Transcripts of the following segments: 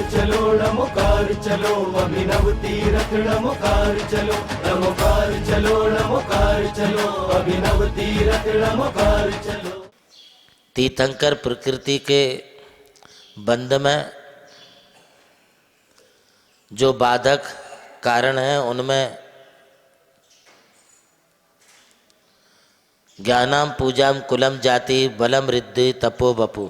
चलो नमोकार चलो, अभिनव तीरथ नमोकार चलो, नमोकार चलो नमोकार चलो, अभिनव तीरथ नमोकार चलो। तीर्थंकर प्रकृति के बंध में जो बाधक कारण हैं उनमें ज्ञानाम पूजाम कुलम जाति बलम रिद्धि तपो बपु।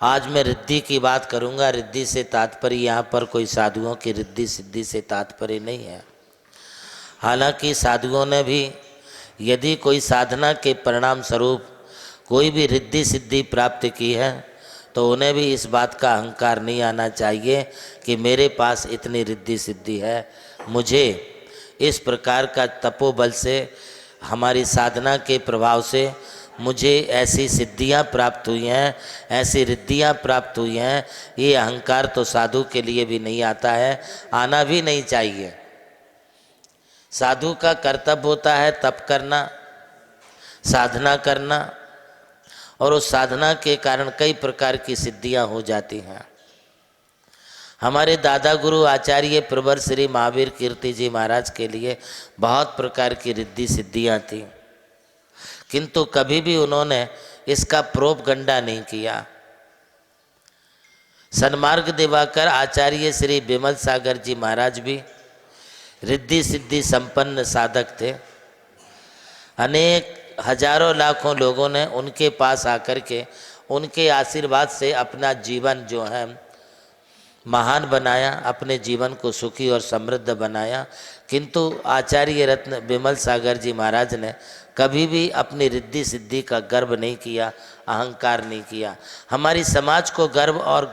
आज मैं रिद्धि की बात करूंगा। रिद्धि से तात्पर्य यहाँ पर कोई साधुओं की रिद्धि सिद्धि से तात्पर्य नहीं है। हालांकि साधुओं ने भी यदि कोई साधना के परिणाम स्वरूप कोई भी रिद्धि सिद्धि प्राप्त की है तो उन्हें भी इस बात का अहंकार नहीं आना चाहिए कि मेरे पास इतनी रिद्धि सिद्धि है, मुझे इस प्रकार का तपोबल से हमारी साधना के प्रभाव से मुझे ऐसी सिद्धियां प्राप्त हुई हैं, ऐसी रिद्धियां प्राप्त हुई हैं। ये अहंकार तो साधु के लिए भी नहीं आता है, आना भी नहीं चाहिए। साधु का कर्तव्य होता है तप करना, साधना करना, और उस साधना के कारण कई प्रकार की सिद्धियां हो जाती हैं। हमारे दादा गुरु आचार्य प्रवर श्री महावीर कीर्ति जी महाराज के लिए बहुत प्रकार की रिद्धि सिद्धियां थी, किंतु कभी भी उन्होंने इसका प्रोपगंडा नहीं किया। सन्मार्ग दिवाकर आचार्य श्री विमल सागर जी महाराज भी रिद्धि सिद्धि संपन्न साधक थे। अनेक हजारों लाखों लोगों ने उनके पास आकर के उनके आशीर्वाद से अपना जीवन जो है महान बनाया, अपने जीवन को सुखी और समृद्ध बनाया। किंतु आचार्य रत्न विमल सागर जी महाराज ने कभी भी अपनी रिद्धि सिद्धि का गर्व नहीं किया, अहंकार नहीं किया। हमारी समाज को गर्व और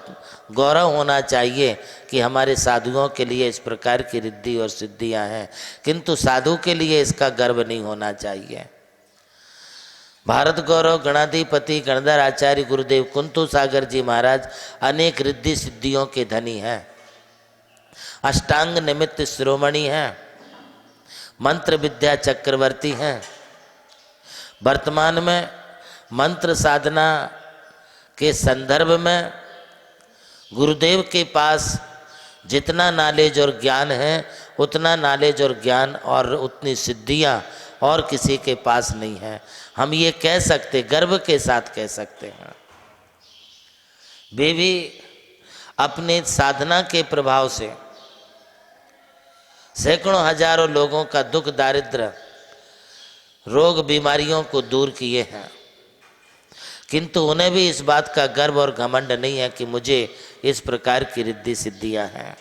गौरव होना चाहिए कि हमारे साधुओं के लिए इस प्रकार की रिद्धि और सिद्धियां हैं, किंतु साधु के लिए इसका गर्व नहीं होना चाहिए। भारत गौरव गणाधिपति गणधर आचार्य गुरुदेव कुंतु सागर जी महाराज अनेक रिद्धि सिद्धियों के धनी हैं, अष्टांग निमित्त शिरोमणि हैं, मंत्र विद्या चक्रवर्ती हैं। वर्तमान में मंत्र साधना के संदर्भ में गुरुदेव के पास जितना नॉलेज और ज्ञान है उतना नॉलेज और ज्ञान और उतनी सिद्धियां और किसी के पास नहीं है। हम ये कह सकते, गर्व के साथ कह सकते हैं। वे भी अपने साधना के प्रभाव से सैकड़ों हजारों लोगों का दुख दारिद्र रोग बीमारियों को दूर किए हैं, किंतु उन्हें भी इस बात का गर्व और घमंड नहीं है कि मुझे इस प्रकार की रिद्धि सिद्धियां हैं।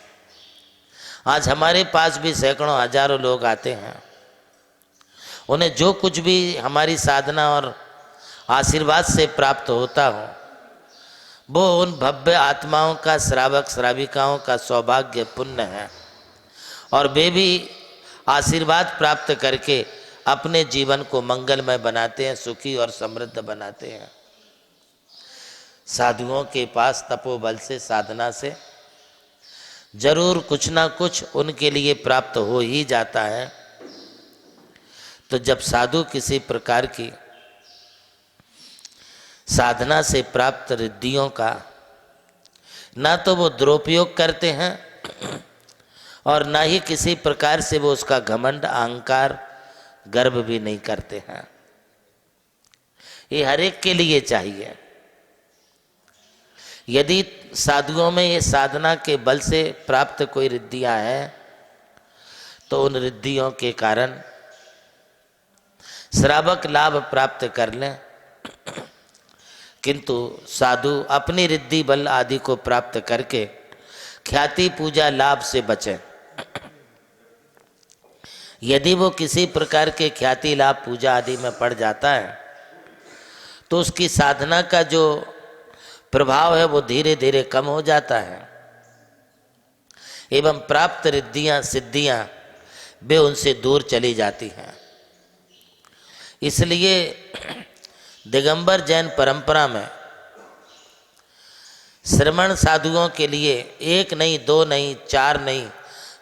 आज हमारे पास भी सैकड़ों हजारों लोग आते हैं, उन्हें जो कुछ भी हमारी साधना और आशीर्वाद से प्राप्त होता हो वो उन भव्य आत्माओं का, श्रावक श्राविकाओं का सौभाग्य पुण्य है, और वे भी आशीर्वाद प्राप्त करके अपने जीवन को मंगलमय बनाते हैं, सुखी और समृद्ध बनाते हैं। साधुओं के पास तपोबल से, साधना से जरूर कुछ ना कुछ उनके लिए प्राप्त हो ही जाता है। तो जब साधु किसी प्रकार की साधना से प्राप्त रिद्धियों का ना तो वो दुरुपयोग करते हैं और ना ही किसी प्रकार से वो उसका घमंड, अहंकार, गर्व भी नहीं करते हैं। ये हर एक के लिए चाहिए। यदि साधुओं में ये साधना के बल से प्राप्त कोई रिद्धियां हैं तो उन रिद्धियों के कारण श्रावक लाभ प्राप्त कर लें, किंतु साधु अपनी रिद्धि बल आदि को प्राप्त करके ख्याति पूजा लाभ से बचें। यदि वो किसी प्रकार के ख्याति लाभ पूजा आदि में पड़ जाता है तो उसकी साधना का जो प्रभाव है वो धीरे धीरे कम हो जाता है एवं प्राप्त रिद्धियां सिद्धियां वे उनसे दूर चली जाती हैं। इसलिए दिगंबर जैन परंपरा में श्रमण साधुओं के लिए एक नहीं, दो नहीं, चार नहीं,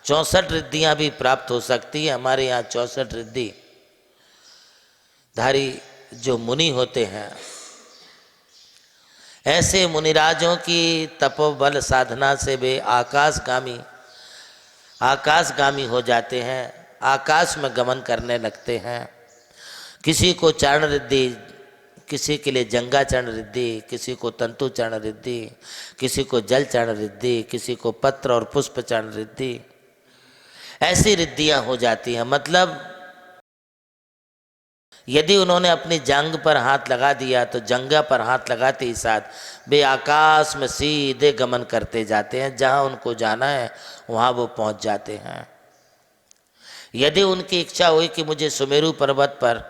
64 रिद्धियां भी प्राप्त हो सकती है। हमारे यहाँ 64 रिद्धि धारी जो मुनि होते हैं ऐसे मुनिराजों की तपोबल साधना से वे आकाशगामी हो जाते हैं, आकाश में गमन करने लगते हैं। किसी को चरण रिद्धि, किसी के लिए जंगा चरण रिद्धि, किसी को तंतु चरण रिद्धि, किसी को जल चरण रिद्धि, किसी को पत्र और पुष्प चरण रिद्धि, ऐसी रिद्धियां हो जाती हैं। मतलब यदि उन्होंने अपनी जांघ पर हाथ लगा दिया तो जंगा पर हाथ लगाते ही साथ वे आकाश में सीधे गमन करते जाते हैं, जहां उनको जाना है वहां वो पहुंच जाते हैं। यदि उनकी इच्छा हुई कि मुझे सुमेरु पर्वत पर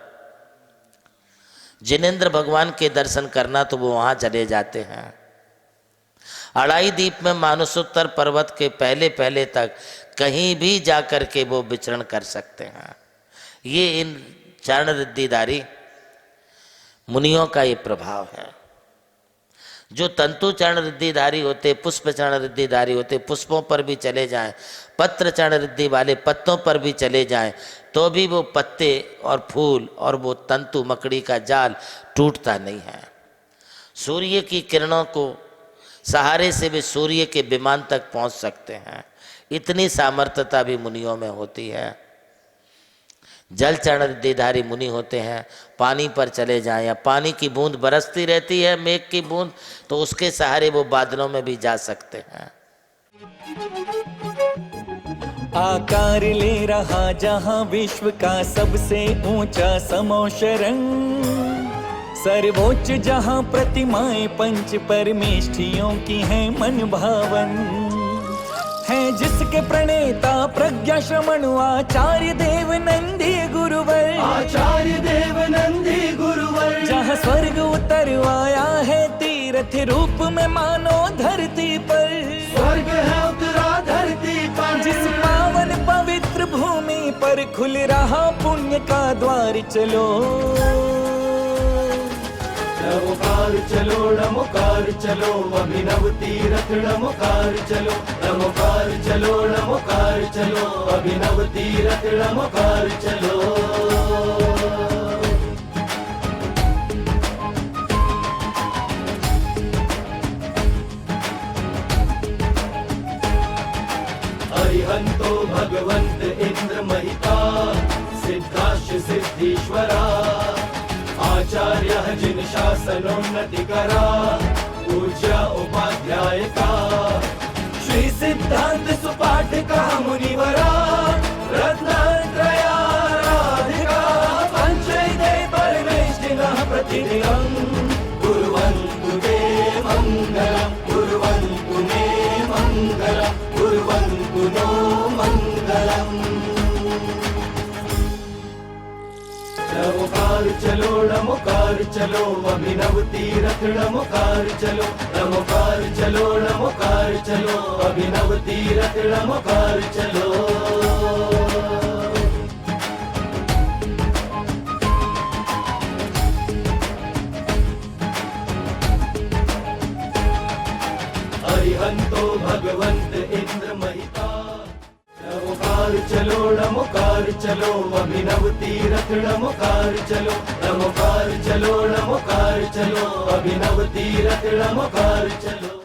जिनेंद्र भगवान के दर्शन करना, तो वो वहां चले जाते हैं। अड़ाई द्वीप में मानसोत्तर पर्वत के पहले तक कहीं भी जाकर के वो विचरण कर सकते हैं। ये इन चरण रिद्धिधारी मुनियों का ये प्रभाव है। जो तंतु चरण रिद्धिधारी होते, पुष्प चरण रिद्धिधारी होते, पुष्पों पर भी चले जाएं, पत्र चरण रिद्धि वाले पत्तों पर भी चले जाएं, तो भी वो पत्ते और फूल और वो तंतु मकड़ी का जाल टूटता नहीं है। सूर्य की किरणों को सहारे से भी सूर्य के विमान तक पहुंच सकते हैं। इतनी सामर्थ्यता भी मुनियों में होती है। जल चरण रिद्धिधारी मुनि होते हैं, पानी पर चले जाएं या पानी की बूंद बरसती रहती है, मेघ की बूंद, तो उसके सहारे वो बादलों में भी जा सकते हैं। आकार ले रहा जहां विश्व का सबसे ऊंचा समोशरण, सर्वोच्च जहां प्रतिमाएं पंच परमेष्ठियों की हैं मन भावन, है जिसके प्रणेता प्रज्ञा श्रमण आचार्य देव नंदी गुरुवर, आचार्य देव नंदी गुरुवर। जहाँ स्वर्ग उतर आया है तीर्थ रूप में मानो धरती पर, स्वर्ग है उतरा धरती पर। जिस पावन पवित्र भूमि पर खुल रहा पुण्य का द्वार, चलो नमोकार चलो, नमोकार चलो, अभिनव तीरथ नमोकार चलो, नमोकार चलो, नमोकार चलो, अभिनव तीरथ नमोकार चलो। अरिहंतो भगवंत इंद्र महिता, सिद्धाश्च सिद्धीश्वरा, आचार्य जिन शासनोन्नति करा, पूज्य उपाध्याय का, श्री सिद्धांत सुपाठ का मुनिवरा, रत्नत्रयाराधिका, पंचैते परमेष्ठिनः प्रतिदिनं कुर्वन्तु ते मङ्गलम्, कुर्वन्तु मे मङ्गलम्, कुर्वन्तु नो मङ्गलम्। नमोकार चलो, नमोकार चलो, अभिनव तीरथ नमोकार चलो, नमोकार चलो, नमोकार चलो, अभिनव तीरथ नमोकार चलो। अरिहंतो भगवंत इंद्र महिता, नमोकार चलो, नमोकार चलो, अभिनव तीरथ नमोकार चलो, नमोकार चलो, नमोकार चलो, अभिनव तीरथ नमोकार चलो।